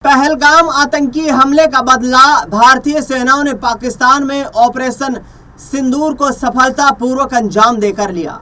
पहलगाम आतंकी हमले का बदला, भारतीय सेनाओं ने पाकिस्तान में ऑपरेशन सिंदूर को सफलतापूर्वक अंजाम देकर लिया।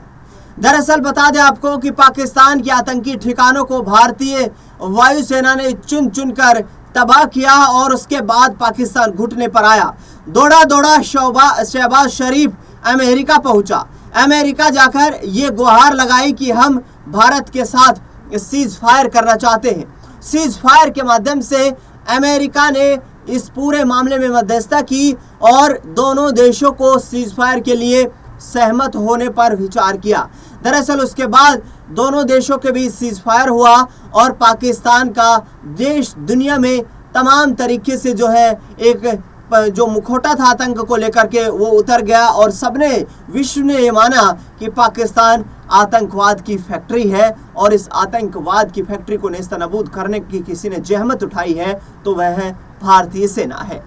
दरअसल बता दें आपको कि पाकिस्तान के आतंकी ठिकानों को भारतीय वायुसेना ने चुन चुनकर तबाह किया और उसके बाद पाकिस्तान घुटने पर आया। दौड़ा दौड़ा शहबाज शरीफ अमेरिका पहुंचा। अमेरिका जाकर ये गुहार लगाई कि हम भारत के साथ सीज फायर करना चाहते हैं। सीज फायर के माध्यम से अमेरिका ने इस पूरे मामले में मध्यस्थता की और दोनों देशों को सीज फायर के लिए सहमत होने पर विचार किया। दरअसल उसके बाद दोनों देशों के बीच सीज फायर हुआ और पाकिस्तान का देश दुनिया में तमाम तरीके से जो है एक जो मुखौटा था आतंक को लेकर के वो उतर गया और सबने विश्व ने ये माना कि पाकिस्तान आतंकवाद की फैक्ट्री है और इस आतंकवाद की फैक्ट्री को नेस्तनाबूद करने की किसी ने जहमत उठाई है तो वह है भारतीय सेना है।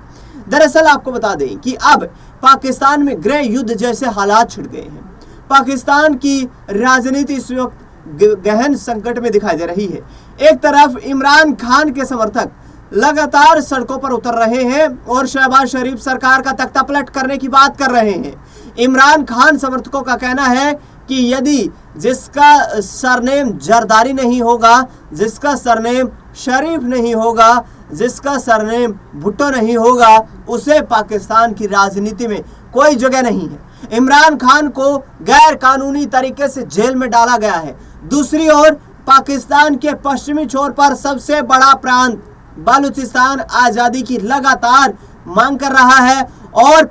दरअसल आपको बता दें कि अब पाकिस्तान में गृह युद्ध जैसे हालात छिड़ गए हैं। पाकिस्तान की राजनीति इस वक्त गहन संकट में दिखाई दे रही है। एक तरफ इमरान खान के समर्थक लगातार सड़कों पर उतर रहे हैं और शहबाज शरीफ सरकार का तख्ता पलट करने की बात कर रहे हैं। इमरान खान समर्थकों का कहना है कि यदि जिसका सरनेम जरदारी नहीं होगा, जिसका सरनेम शरीफ नहीं होगा, जिसका सरनेम भुट्टो नहीं होगा, उसे पाकिस्तान की राजनीति में कोई जगह नहीं है। इमरान खान को गैर कानूनी तरीके से जेल में डाला गया है। दूसरी ओर पाकिस्तान के पश्चिमी छोर पर सबसे बड़ा प्रांत बलूचिस्तान आज़ादी की लगातार मांग कर रहा है और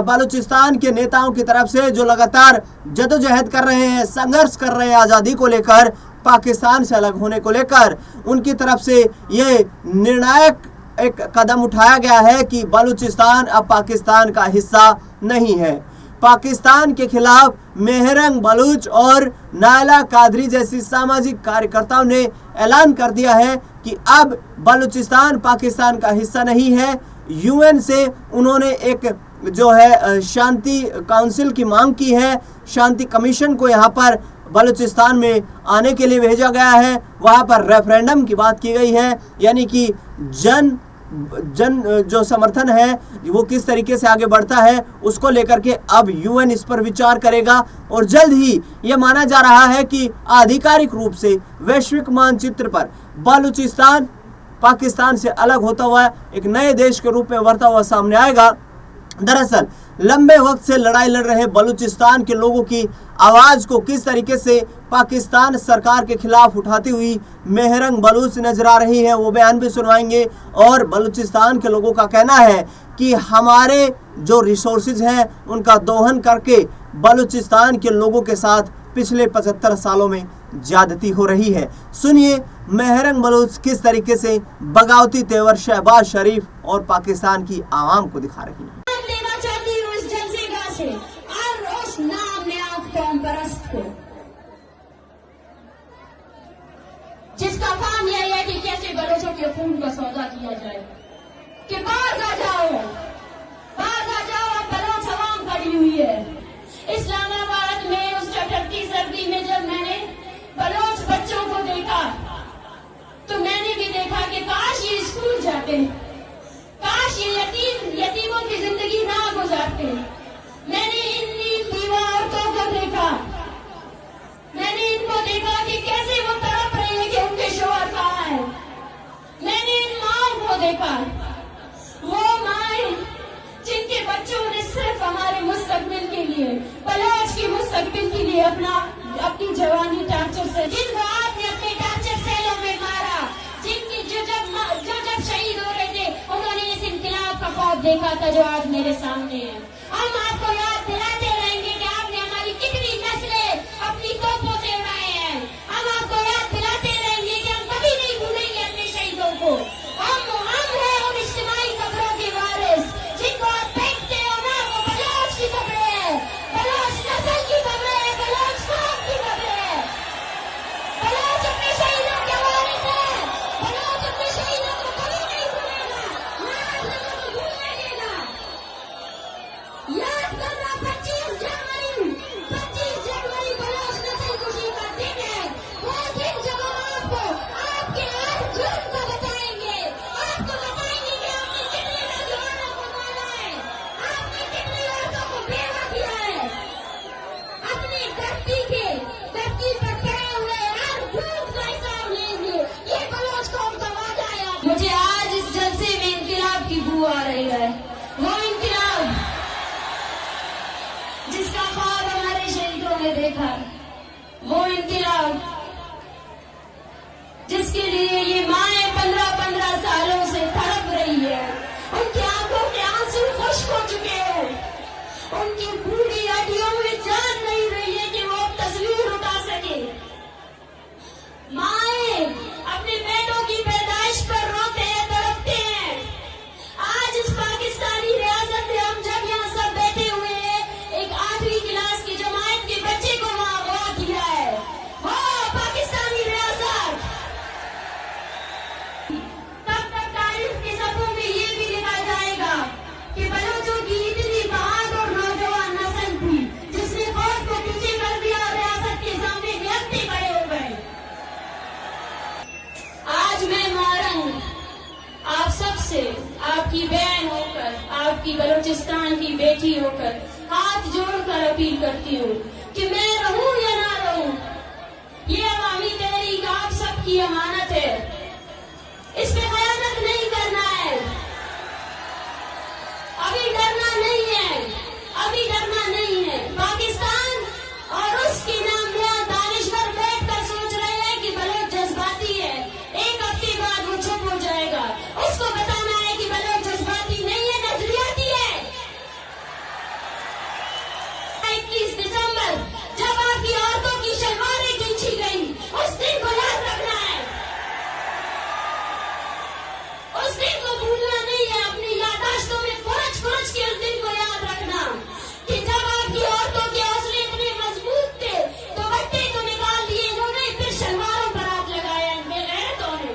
बलूचिस्तान के नेताओं की तरफ से जो लगातार जदोजहद कर रहे हैं, संघर्ष कर रहे हैं आज़ादी को लेकर, पाकिस्तान से अलग होने को लेकर, उनकी तरफ से ये निर्णायक एक कदम उठाया गया है कि बलूचिस्तान अब पाकिस्तान का हिस्सा नहीं है। पाकिस्तान के खिलाफ मेहरंग बलूच और नायला कादरी जैसी सामाजिक कार्यकर्ताओं ने ऐलान कर दिया है कि अब बलूचिस्तान पाकिस्तान का हिस्सा नहीं है। यूएन से उन्होंने एक जो है शांति काउंसिल की मांग की है। शांति कमीशन को यहाँ पर बलूचिस्तान में आने के लिए भेजा गया है। वहाँ पर रेफरेंडम की बात की गई है, यानी कि जन जो समर्थन है वो किस तरीके से आगे बढ़ता है उसको लेकर के अब यूएन इस पर विचार करेगा और जल्द ही ये माना जा रहा है कि आधिकारिक रूप से वैश्विक मानचित्र पर बलूचिस्तान पाकिस्तान से अलग होता हुआ एक नए देश के रूप में उभरता हुआ सामने आएगा। दरअसल लंबे वक्त से लड़ाई लड़ रहे बलूचिस्तान के लोगों की आवाज को किस तरीके से पाकिस्तान सरकार के खिलाफ उठाती हुई मेहरंग बलूच नजर आ रही है वो बयान भी सुनवाएंगे। और बलूचिस्तान के लोगों का कहना है कि हमारे जो रिसोर्सेज हैं उनका दोहन करके बलूचिस्तान के लोगों के साथ पिछले 75 सालों में ज्यादती हो रही है। सुनिए मेहरंग बलूच किस तरीके से बगावती तेवर शहबाज शरीफ और पाकिस्तान की आवाम को दिखा रही है। जिसका काम यह है कि कैसे बलोचों के खून का सौदा किया जाए कि बाज आ जाओ, अब बलोच आवाम खड़ी हुई है। इस्लामाबाद में उस टटकती सर्दी में जब मैंने बलोच बच्चों को देखा तो मैंने भी देखा कि काश ये स्कूल जाते, काश ये यतीमों की जिंदगी ना गुजारते। मैंने इन बीवा औरतों को देखा, मैंने इनको देखा कि कैसे वो तड़प रहे हैं कि उनके शोहर कहाँ है। मैंने इन माओं को देखा, वो माएं जिनके बच्चों ने सिर्फ हमारे मुस्तकबिल के लिए, बलोच की मुस्तकबिल के लिए अपनी जवानी टार्चर से, जिनको आपने अपने टार्चर सेलों में मारा, जिनकी जो जब शहीद हो रहे थे उन्होंने इस इनकलाब का ख्वाब देखा था जो आज मेरे सामने है। हम आपको याद दिलाते रहेंगे कि आपने हमारी कितनी नस्लें अपनी तोपों से उड़ाए हैं। हम आपको याद दिलाते रहेंगे कि हम कभी नहीं भूलेंगे अपने शहीदों को। हम हैं उन इज्तिमाई कब्रों के वारिस जिनको आप फेंकते हो ना, वो बलोच की कब्रें हैं, बलोच नस्ल की कब्रें हैं, बलोच कौम की कब्रें हैं। बलोच अपने शहीदों के वारिस हैं, बलोच अपने शहीदों को कभी नहीं भूलेगा, ना आज लोगों को भूलने देगा। याद करना 25 मुझे आज इस जलसे में इनकलाब की बू आ रही है, वो इनकलाब जिसका ख्वाब हमारे शहीदों ने देखा, वो इनकलाब जिसके लिए ये माएं 15-15 सालों से तड़प रही है। उनकी आंखों के आंसू खुश्क हो चुके हैं, उनकी बूढ़ी हड्डियों में जान नहीं रही है कि वो तस्वीर उठा सके। माएं अपने बेटों की पैदाइश पर रोते हैं, तड़पते हैं। आज इस पाकिस्तानी रियासत में हम जब यहाँ सब बैठे हुए हैं, एक 8वीं क्लास की जमात के बच्चे को वहाँ अगवा किया है। वो पाकिस्तानी रियासत तब तक तारीख के सफ़ों में ये भी लिखा जाएगा कि बलोचों की इतनी बहादुर नौजवान नस्ल थी जिसने फौज को पीछे कर दिया और रियासत के सामने निहत्थे खड़े हो गए। आज मैं मारंग आप सबसे, आपकी बहन होकर, आपकी बलूचिस्तान की बेटी होकर हाथ जोड़कर अपील करती हूँ कि मैं रहूं या ना रहूं, ये अवामी तहरीक आप सबकी अमानत है, इस पे खयानत नहीं करना है। अभी डरना नहीं है, अभी डरना नहीं है। पाकिस्तान और उसके नामवर दानिश्वर बैठकर सोच रहे हैं कि बलोच जज्बाती है, एक हफ्ते बाद वो चुप हो जाएगा। उसको बताना है कि बलोच जज्बाती नहीं है, नजरियाती है। 21 दिसंबर जब आपकी औरतों की शलवारें खींची गई, उस दिन को याद रखना है, उस दिन को भूलना नहीं है। अपनी याददाश्तों में कुरच कुरच के उस दिन को याद रखना कि जब आपकी औरतों के हौसले इतने मजबूत थे तो बट्टे तो निकाल दिए इन्होंने, फिर शलवारों पर हाथ लगाया इनमें गैरतों ने।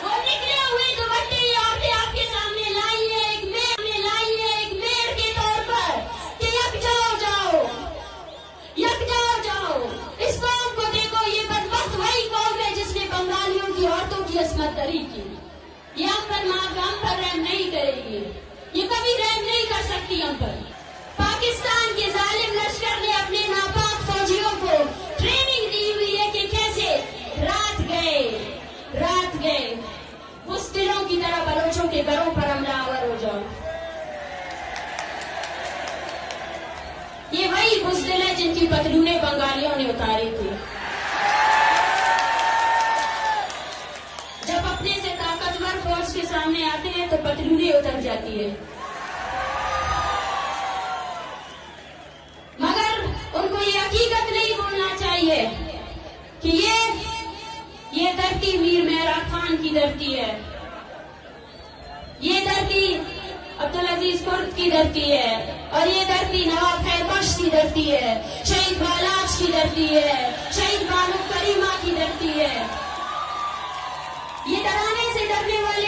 वो निकले हुए दुपट्टे ये औरतें आपके सामने लाई है, एक मेयर के तौर पर कि यकजा हो जाओ, यकजा हो जाओ। इस कौम को देखो, ये बदबख्त वही कौम है जिसने बंगालियों की औरतों की असमत दरी की। ये हम पर रहम नहीं करेगी, ये कभी रहम नहीं कर सकती हम पर। पाकिस्तान के जालिम लश्कर ने अपने नापाक फौजियों को ट्रेनिंग दी हुई है कि कैसे रात गए उस दिलों की तरह बलोचों के घरों पर हमलावर हो जाओ। ये वही बुज़दिल है जिनकी पतलूने बंगालियों ने उतारी थी। जब अपने से ताकतवर फौज के सामने आते हैं तो पतलूने उतर जाती है, मगर उनको ये हकीकत नहीं भूलना चाहिए कि ये धरती मीर मेहरा खान की धरती है, ये धरती अब्दुल अजीज कुर्द की धरती है, और ये धरती नवाब खैर बख्श की धरती है, शहीद बालाज की धरती है, शहीद बानो करीमा की धरती है। ये डराने से डरने वाले